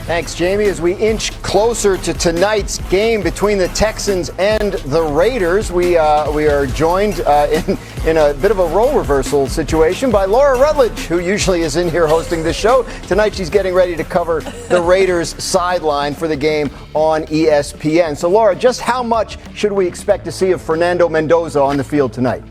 Thanks, Jamie. As we inch closer to tonight's game between the Texans and the Raiders, we are joined in a bit of a role reversal situation by Laura Rutledge, who usually is in here hosting this show. Tonight she's getting ready to cover the Raiders sideline for the game on ESPN. So, Laura, just how much should we expect to see of Fernando Mendoza on the field tonight?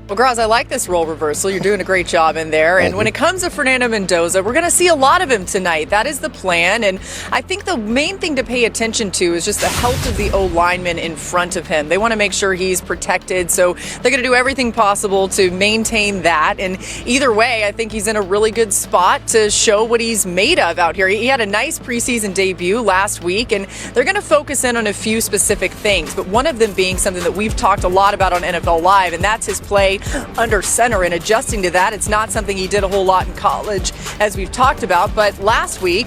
Well, Graz, I like this role reversal. You're doing a great job in there. And when it comes to Fernando Mendoza, we're going to see a lot of him tonight. That is the plan. And I think the main thing to pay attention to is just the health of the O-lineman in front of him. They want to make sure he's protected. So they're going to do everything possible to maintain that. And either way, I think he's in a really good spot to show what he's made of out here. He had a nice preseason debut last week, and they're going to focus in on a few specific things. But one of them being something that we've talked a lot about on NFL Live, and that's his play under center and adjusting to that. It's not something he did a whole lot in college, as we've talked about, but last week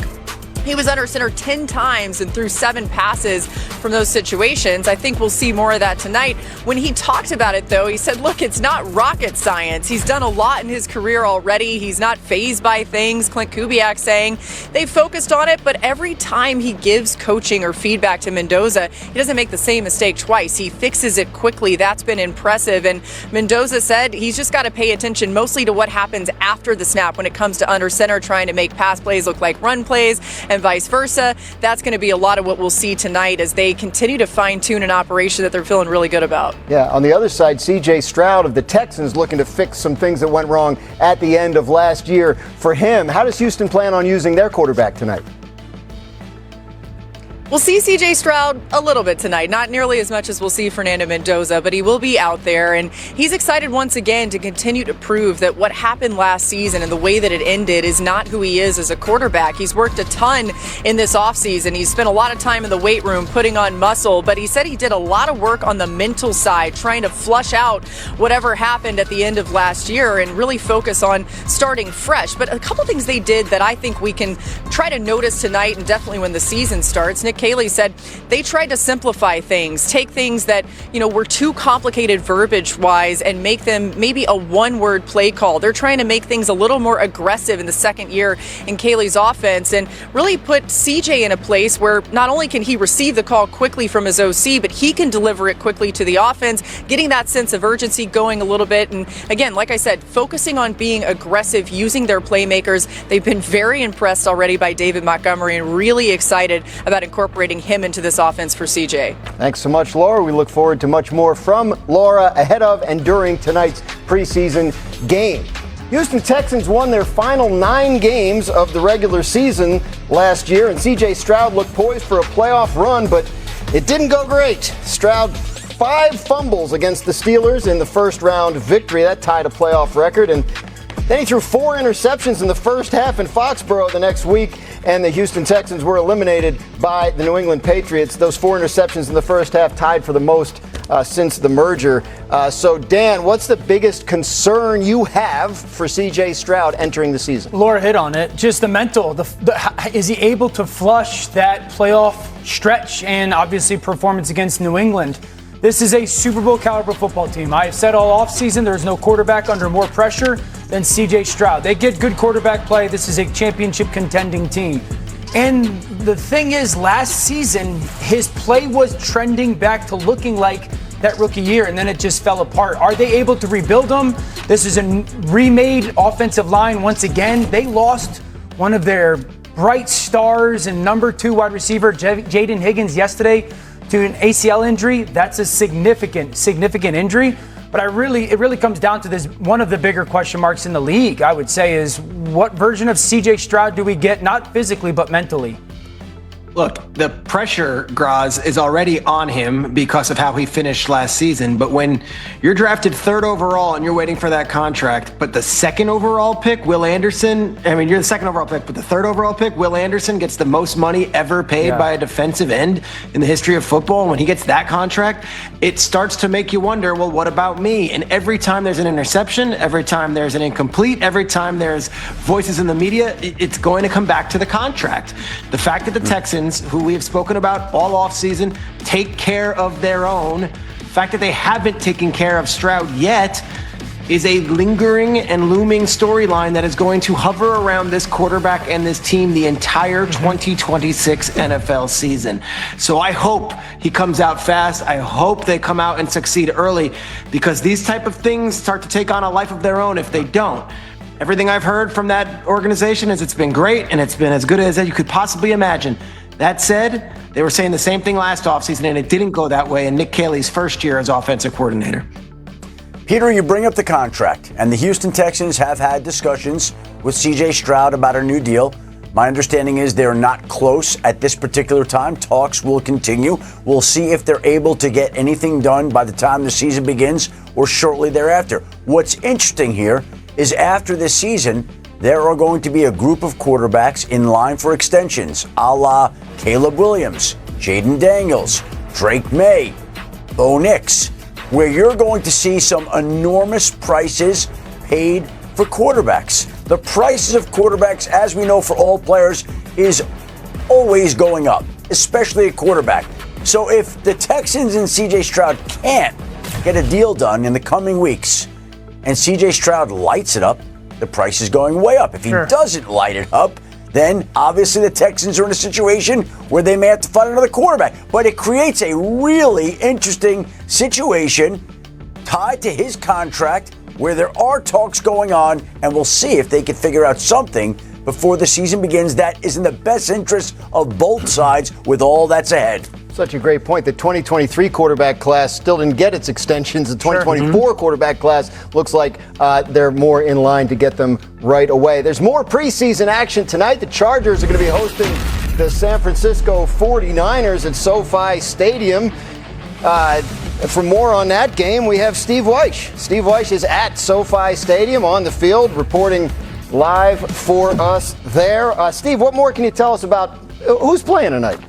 he was under center 10 times and threw 7 passes from those situations. I think we'll see more of that tonight. When he talked about it, though, he said, look, it's not rocket science. He's done a lot in his career already. He's not fazed by things. Clint Kubiak saying they focused on it, but every time he gives coaching or feedback to Mendoza, he doesn't make the same mistake twice. He fixes it quickly. That's been impressive. And Mendoza said he's just got to pay attention mostly to what happens after the snap when it comes to under center, trying to make pass plays look like run plays and vice versa. That's going to be a lot of what we'll see tonight as they continue to fine-tune an operation that they're feeling really good about. Yeah, on the other side, C.J. Stroud of the Texans looking to fix some things that went wrong at the end of last year. For him, how does Houston plan on using their quarterback tonight? We'll see C.J. Stroud a little bit tonight, not nearly as much as we'll see Fernando Mendoza, but he will be out there, and he's excited once again to continue to prove that what happened last season and the way that it ended is not who he is as a quarterback. He's worked a ton in this offseason. He's spent a lot of time in the weight room putting on muscle, but he said he did a lot of work on the mental side, trying to flush out whatever happened at the end of last year and really focus on starting fresh. But a couple things they did that I think we can try to notice tonight and definitely when the season starts. Nick Caley said they tried to simplify things, take things that, were too complicated verbiage-wise and make them maybe a one-word play call. They're trying to make things a little more aggressive in the second year in Caley's offense and really put CJ in a place where not only can he receive the call quickly from his OC, but he can deliver it quickly to the offense, getting that sense of urgency going a little bit. And again, like I said, focusing on being aggressive, using their playmakers. They've been very impressed already by David Montgomery and really excited about incorporating him into this offense for CJ. Thanks so much, Laura. We look forward to much more from Laura ahead of and during tonight's preseason game. Houston Texans won their final 9 games of the regular season last year, and C.J. Stroud looked poised for a playoff run, but it didn't go great. Stroud 5 fumbles against the Steelers in the first round victory. That tied a playoff record, and then he threw 4 interceptions in the first half in Foxborough the next week, and the Houston Texans were eliminated by the New England Patriots. Those 4 interceptions in the first half tied for the most since the merger. So, Dan, what's the biggest concern you have for C.J. Stroud entering the season? Laura hit on it. Just the mental. Is he able to flush that playoff stretch and obviously performance against New England? This is a Super Bowl caliber football team. I have said all offseason there's no quarterback under more pressure than C.J. Stroud. They get good quarterback play. This is a championship contending team. And the thing is, last season, his play was trending back to looking like that rookie year, and then it just fell apart. Are they able to rebuild him? This is a remade offensive line once again. They lost one of their bright stars and number 2 wide receiver, Jaden Higgins, yesterday to an ACL injury. That's a significant injury. But it really comes down to this. One of the bigger question marks in the league, I would say, is what version of C.J. Stroud do we get, not physically, but mentally? Look, the pressure, Graz, is already on him because of how he finished last season. But when you're drafted 3rd overall and you're waiting for that contract, but the 2nd overall pick, Will Anderson, you're the 2nd overall pick, but the 3rd overall pick, Will Anderson, gets the most money ever paid by a defensive end in the history of football. And when he gets that contract, it starts to make you wonder, well, what about me? And every time there's an interception, every time there's an incomplete, every time there's voices in the media, it's going to come back to the contract. The fact that the Texans, who we have spoken about all offseason, take care of their own. The fact that they haven't taken care of Stroud yet, is a lingering and looming storyline that is going to hover around this quarterback and this team the entire 2026 NFL season. So I hope he comes out fast. I hope they come out and succeed early, because these type of things start to take on a life of their own if they don't. Everything I've heard from that organization is it's been great and it's been as good as you could possibly imagine. That said, they were saying the same thing last offseason, and it didn't go that way in Nick Caley's first year as offensive coordinator. Peter, you bring up the contract, and the Houston Texans have had discussions with C.J. Stroud about a new deal. My understanding is they're not close at this particular time. Talks will continue. We'll see if they're able to get anything done by the time the season begins or shortly thereafter. What's interesting here is after this season, there are going to be a group of quarterbacks in line for extensions, a la Caleb Williams, Jaden Daniels, Drake May, Bo Nix, where you're going to see some enormous prices paid for quarterbacks. The prices of quarterbacks, as we know for all players, is always going up, especially a quarterback. So if the Texans and C.J. Stroud can't get a deal done in the coming weeks, and C.J. Stroud lights it up, the price is going way up. If he doesn't light it up, then obviously the Texans are in a situation where they may have to find another quarterback. But it creates a really interesting situation tied to his contract where there are talks going on, and we'll see if they can figure out something before the season begins that is in the best interest of both sides with all that's ahead. Such a great point. The 2023 quarterback class still didn't get its extensions. The 2024 quarterback class looks like they're more in line to get them right away. There's more preseason action tonight. The Chargers are going to be hosting the San Francisco 49ers at SoFi Stadium. For more on that game, we have Steve Weish. Steve Weish is at SoFi Stadium on the field, reporting live for us there. Steve, what more can you tell us about who's playing tonight?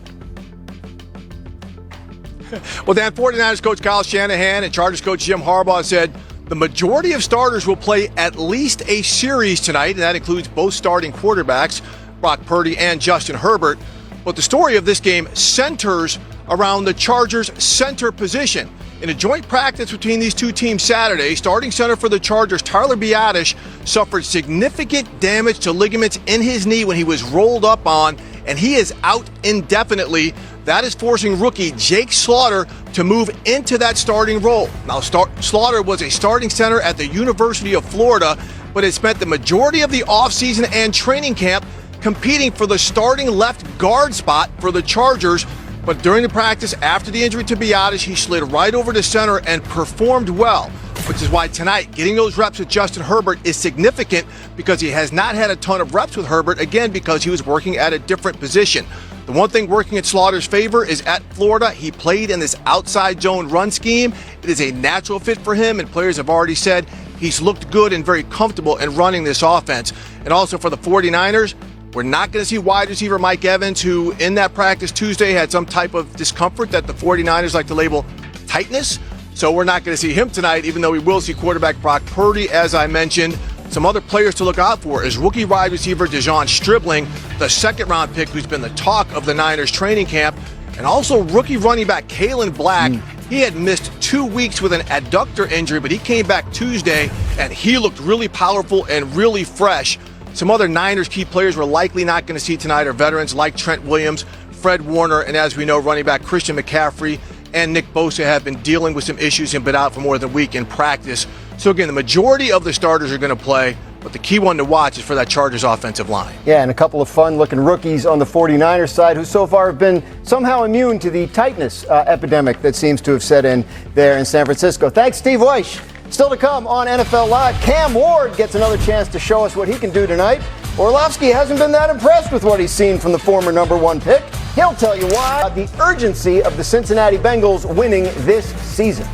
Well, Dan, 49ers coach Kyle Shanahan and Chargers coach Jim Harbaugh said the majority of starters will play at least a series tonight, and that includes both starting quarterbacks, Brock Purdy and Justin Herbert. But the story of this game centers around the Chargers' center position. In a joint practice between these two teams Saturday, starting center for the Chargers, Tyler Biadasz, suffered significant damage to ligaments in his knee when he was rolled up on, and he is out indefinitely. That is forcing rookie Jake Slaughter to move into that starting role. Now, Slaughter was a starting center at the University of Florida, but has spent the majority of the offseason and training camp competing for the starting left guard spot for the Chargers. But during the practice after the injury to Biadasz, he slid right over to center and performed well, which is why tonight getting those reps with Justin Herbert is significant, because he has not had a ton of reps with Herbert, again, because he was working at a different position. The one thing working in Slaughter's favor is at Florida, he played in this outside zone run scheme. It is a natural fit for him, and players have already said he's looked good and very comfortable in running this offense. And also for the 49ers, we're not going to see wide receiver Mike Evans, who in that practice Tuesday had some type of discomfort that the 49ers like to label tightness. So we're not going to see him tonight, even though we will see quarterback Brock Purdy, as I mentioned. Some other players to look out for is rookie wide receiver Dejon Stribling, the second-round pick who's been the talk of the Niners training camp, and also rookie running back Kalen Black. He had missed 2 weeks with an adductor injury, but he came back Tuesday, and he looked really powerful and really fresh. Some other Niners key players we're likely not going to see tonight are veterans like Trent Williams, Fred Warner, and as we know, running back Christian McCaffrey and Nick Bosa have been dealing with some issues and been out for more than a week in practice. So again, the majority of the starters are going to play, but the key one to watch is for that Chargers offensive line. Yeah, and a couple of fun-looking rookies on the 49ers side who so far have been somehow immune to the tightness epidemic that seems to have set in there in San Francisco. Thanks, Steve Weish. Still to come on NFL Live, Cam Ward gets another chance to show us what he can do tonight. Orlovsky hasn't been that impressed with what he's seen from the former number one pick. He'll tell you why. The urgency of the Cincinnati Bengals winning this season.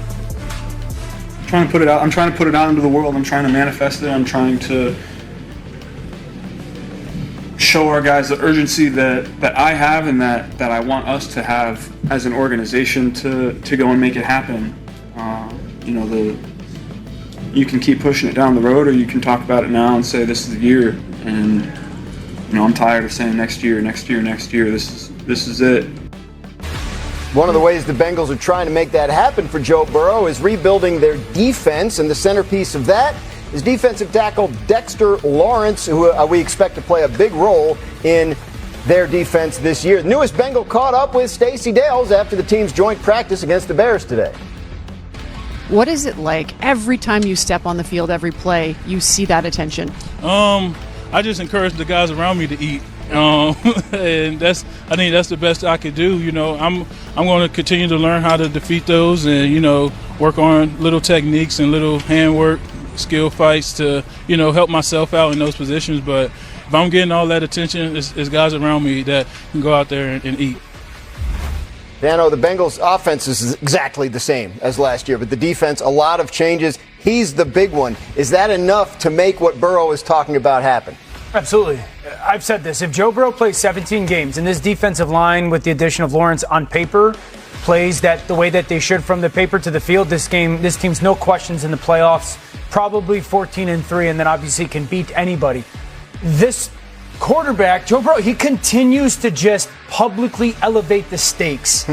I'm trying to put it out. I'm trying to put it out into the world. I'm trying to manifest it. I'm trying to show our guys the urgency that I have and that I want us to have as an organization to go and make it happen. You can keep pushing it down the road, or you can talk about it now and say this is the year. And I'm tired of saying next year. This is it. One of the ways the Bengals are trying to make that happen for Joe Burrow is rebuilding their defense, and the centerpiece of that is defensive tackle Dexter Lawrence, who we expect to play a big role in their defense this year. The newest Bengal caught up with Stacey Dales after the team's joint practice against the Bears today. What is it like every time you step on the field, every play, you see that attention? I just encourage the guys around me to eat. And I think that's the best I could do. You know, I'm going to continue to learn how to defeat those and, you know, work on little techniques and little handwork, skill fights to, you know, help myself out in those positions. But if I'm getting all that attention, it's guys around me that can go out there and eat. Dano, the Bengals' offense is exactly the same as last year, but the defense, a lot of changes. He's the big one. Is that enough to make what Burrow is talking about happen? Absolutely. I've said this. If Joe Burrow plays 17 games and this defensive line with the addition of Lawrence on paper plays that the way that they should from the paper to the field, this team's no questions in the playoffs, probably 14-3, and then obviously can beat anybody. This quarterback, Joe Burrow, he continues to just publicly elevate the stakes.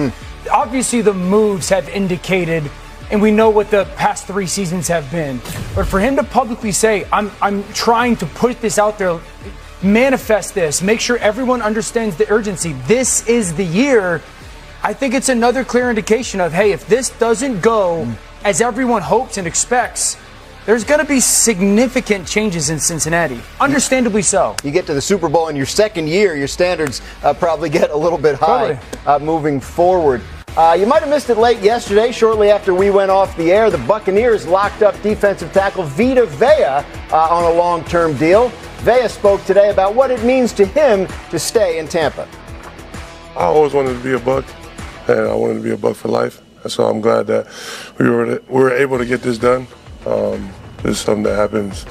Obviously, the moves have indicated, and we know what the past 3 seasons have been. But for him to publicly say, I'm trying to put this out there, manifest this, make sure everyone understands the urgency. This is the year. I think it's another clear indication of, hey, if this doesn't go as everyone hopes and expects, there's going to be significant changes in Cincinnati. Understandably so. You get to the Super Bowl in your second year, your standards probably get a little bit high moving forward. You might have missed it late yesterday. Shortly after we went off the air, the Buccaneers locked up defensive tackle Vita Vea on a long-term deal. Vea spoke today about what it means to him to stay in Tampa. I always wanted to be a Buc, and I wanted to be a Buc for life. So I'm glad that we were able to get this done. This is something that happens